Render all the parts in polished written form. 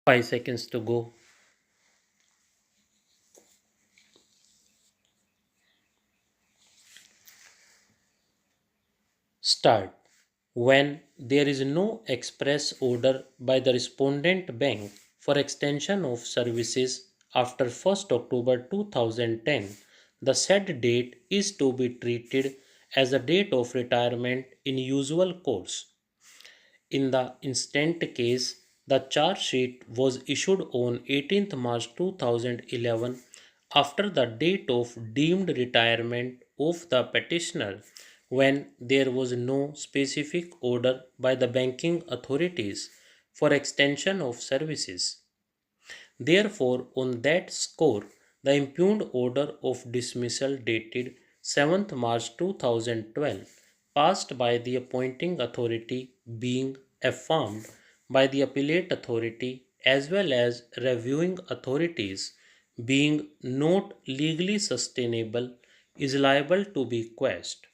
5 seconds to go. Start. When there is no express order by the respondent bank for extension of services after 1st October 2010, the said date is to be treated as a date of retirement in usual course. In the instant case, the charge sheet was issued on 18th March 2011 after the date of deemed retirement of the petitioner when there was no specific order by the banking authorities for extension of services. Therefore, on that score, the impugned order of dismissal dated 7th March 2012, passed by the appointing authority, being affirmed by the appellate authority as well as reviewing authorities, being not legally sustainable, is liable to be quashed.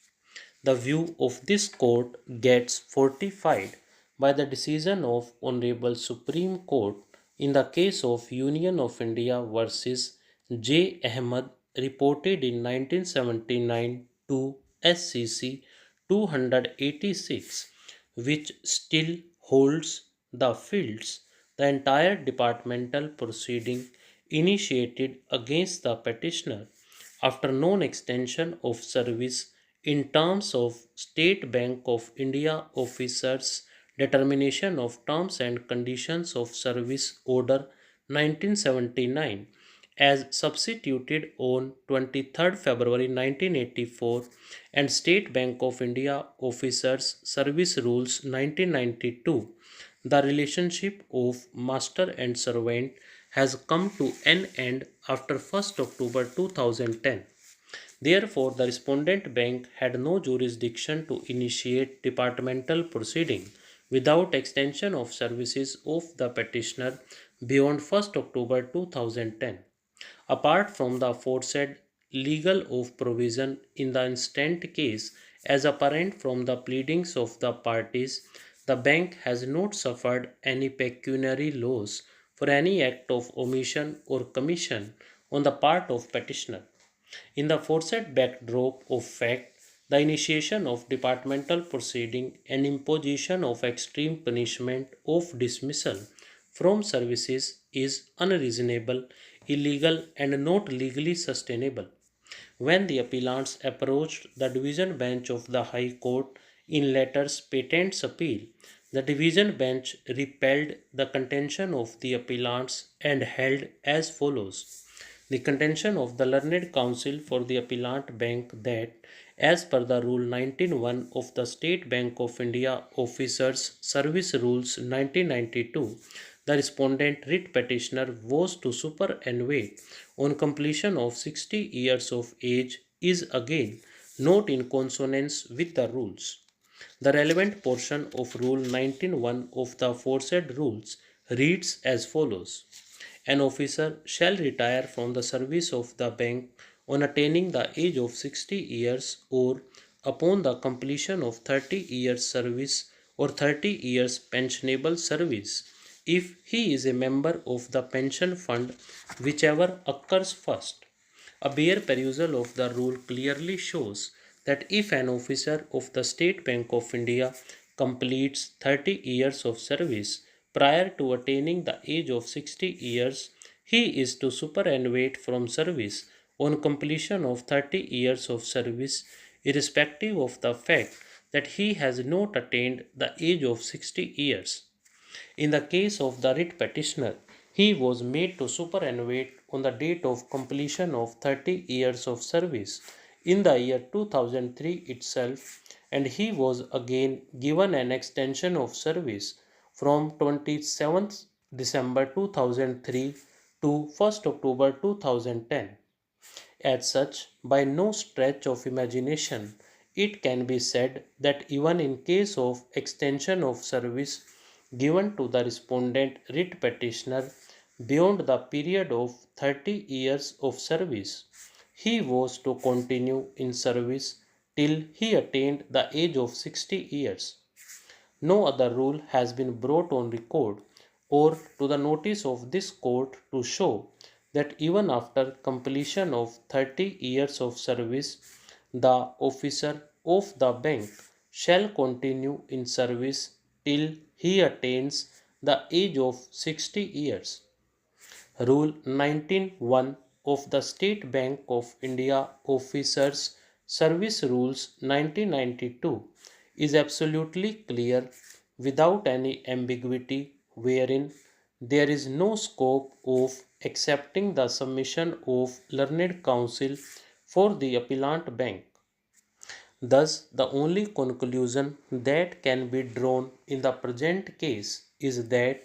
The view of this court gets fortified by the decision of Honorable Supreme Court in the case of Union of India versus J. Ahmed reported in 1979 to SCC 286, which still holds the fields the entire departmental proceeding initiated against the petitioner after non-extension of service in terms of State Bank of India officers' determination of terms and conditions of service order 1979 as substituted on 23rd February 1984 and State Bank of India officers service rules 1992. The relationship of master and servant has come to an end after 1st October 2010. Therefore, the respondent bank had no jurisdiction to initiate departmental proceeding without extension of services of the petitioner beyond 1st October 2010. Apart from the aforesaid legal of provision in the instant case as apparent from the pleadings of the parties, the bank has not suffered any pecuniary loss for any act of omission or commission on the part of petitioner. In the aforesaid backdrop of fact, the initiation of departmental proceeding and imposition of extreme punishment of dismissal from services is unreasonable, illegal, and not legally sustainable. When the appellants approached the division bench of the High Court in letters patents appeal, the division bench repelled the contention of the appellants and held as follows. The contention of the learned counsel for the appellant bank that, as per the Rule 19.1 of the State Bank of India Officers Service Rules 1992, the respondent writ petitioner was to superannuate on completion of 60 years of age is again not in consonance with the rules. The relevant portion of Rule 19.1 of the aforesaid rules reads as follows. An officer shall retire from the service of the bank on attaining the age of 60 years or upon the completion of 30 years service or 30 years pensionable service if he is a member of the pension fund, whichever occurs first. A bare perusal of the rule clearly shows that if an officer of the State Bank of India completes 30 years of service prior to attaining the age of 60 years, he is to superannuate from service on completion of 30 years of service, irrespective of the fact that he has not attained the age of 60 years. In the case of the writ petitioner, he was made to superannuate on the date of completion of 30 years of service in the year 2003 itself, and he was again given an extension of service from 27th December 2003 to 1st October 2010. As such, by no stretch of imagination, it can be said that even in case of extension of service given to the respondent writ petitioner beyond the period of 30 years of service, he was to continue in service till he attained the age of 60 years. No other rule has been brought on record or to the notice of this court to show that even after completion of 30 years of service, the officer of the bank shall continue in service till he attains the age of 60 years. Rule 19(1) of the State Bank of India Officers Service Rules 1992 is absolutely clear without any ambiguity, wherein there is no scope of accepting the submission of learned counsel for the appellant bank. Thus, the only conclusion that can be drawn in the present case is that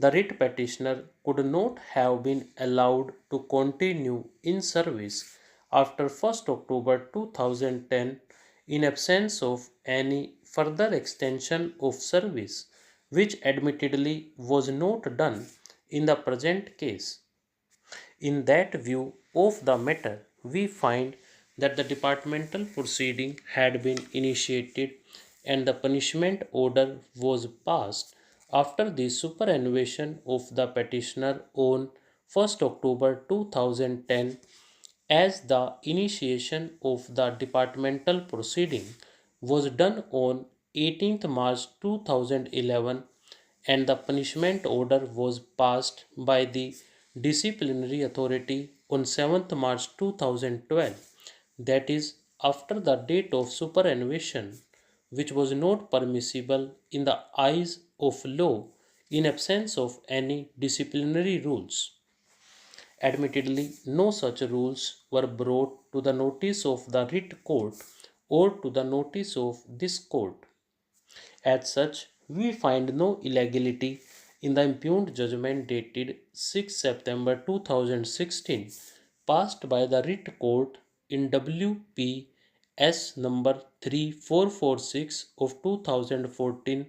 the writ petitioner could not have been allowed to continue in service after 1st October 2010 in absence of any further extension of service, which admittedly was not done in the present case. In that view of the matter, we find that the departmental proceeding had been initiated and the punishment order was passed after the superannuation of the petitioner on 1st October 2010, as the initiation of the departmental proceeding was done on 18th March 2011 and the punishment order was passed by the disciplinary authority on 7th March 2012, that is, after the date of superannuation, which was not permissible in the eyes of law in absence of any disciplinary rules. Admittedly, no such rules were brought to the notice of the writ court or to the notice of this court. As such, we find no illegality in the impugned judgment dated 6 September 2016 passed by the writ court in WPS number 3446 of 2014,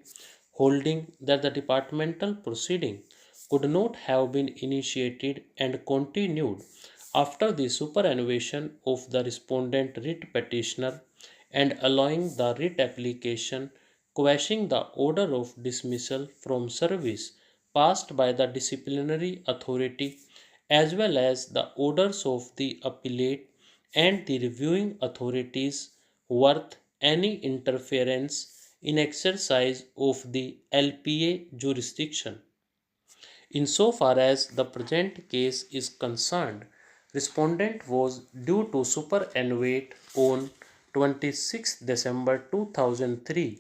holding that the departmental proceeding could not have been initiated and continued after the superannuation of the respondent writ petitioner and allowing the writ application quashing the order of dismissal from service passed by the disciplinary authority as well as the orders of the appellate and the reviewing authorities worth any interference in exercise of the LPA jurisdiction. Insofar as the present case is concerned, respondent was due to superannuate on 26 December 2003,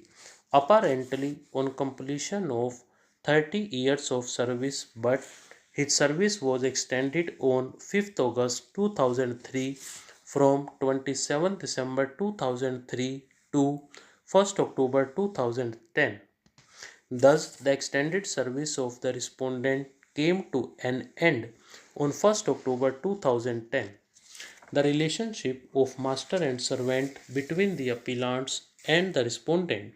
apparently on completion of 30 years of service, but his service was extended on 5th August 2003 from 27 December 2003 to 1st October 2010. Thus, the extended service of the respondent came to an end on 1st October 2010. The relationship of master and servant between the appellants and the respondent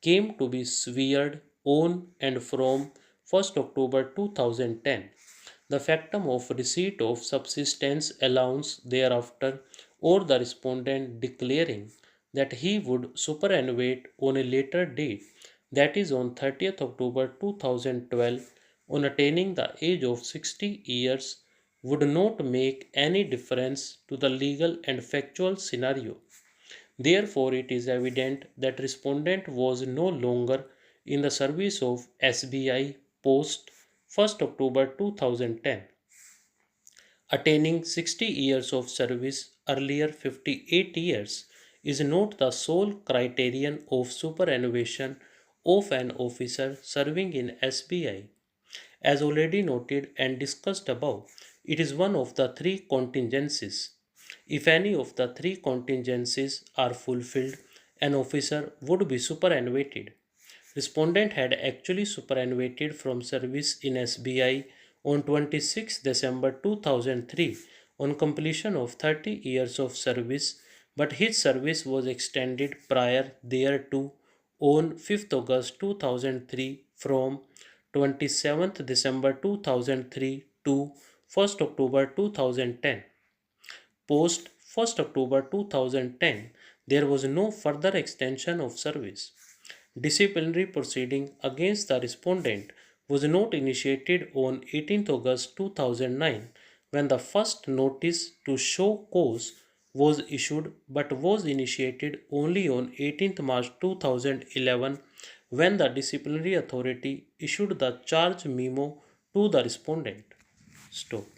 came to be severed on and from 1st October 2010. The factum of receipt of subsistence allowance thereafter, or the respondent declaring that he would superannuate on a later date, that is on 30th October 2012, on attaining the age of 60 years, would not make any difference to the legal and factual scenario. Therefore, it is evident that respondent was no longer in the service of SBI post 1st October 2010. Attaining 60 years of service, earlier 58 years, is not the sole criterion of superannuation of an officer serving in SBI. As already noted and discussed above, it is one of the three contingencies. If any of the three contingencies are fulfilled, an officer would be superannuated. Respondent had actually superannuated from service in SBI on 26 December 2003 on completion of 30 years of service, but his service was extended prior thereto on 5th August 2003 from 27th December 2003 to 1st October 2010. Post 1st October 2010, there was no further extension of service. Disciplinary proceeding against the respondent was not initiated on 18th August 2009 when the first notice to show cause was issued, but was initiated only on 18th March 2011 when the disciplinary authority issued the charge memo to the respondent. Stop.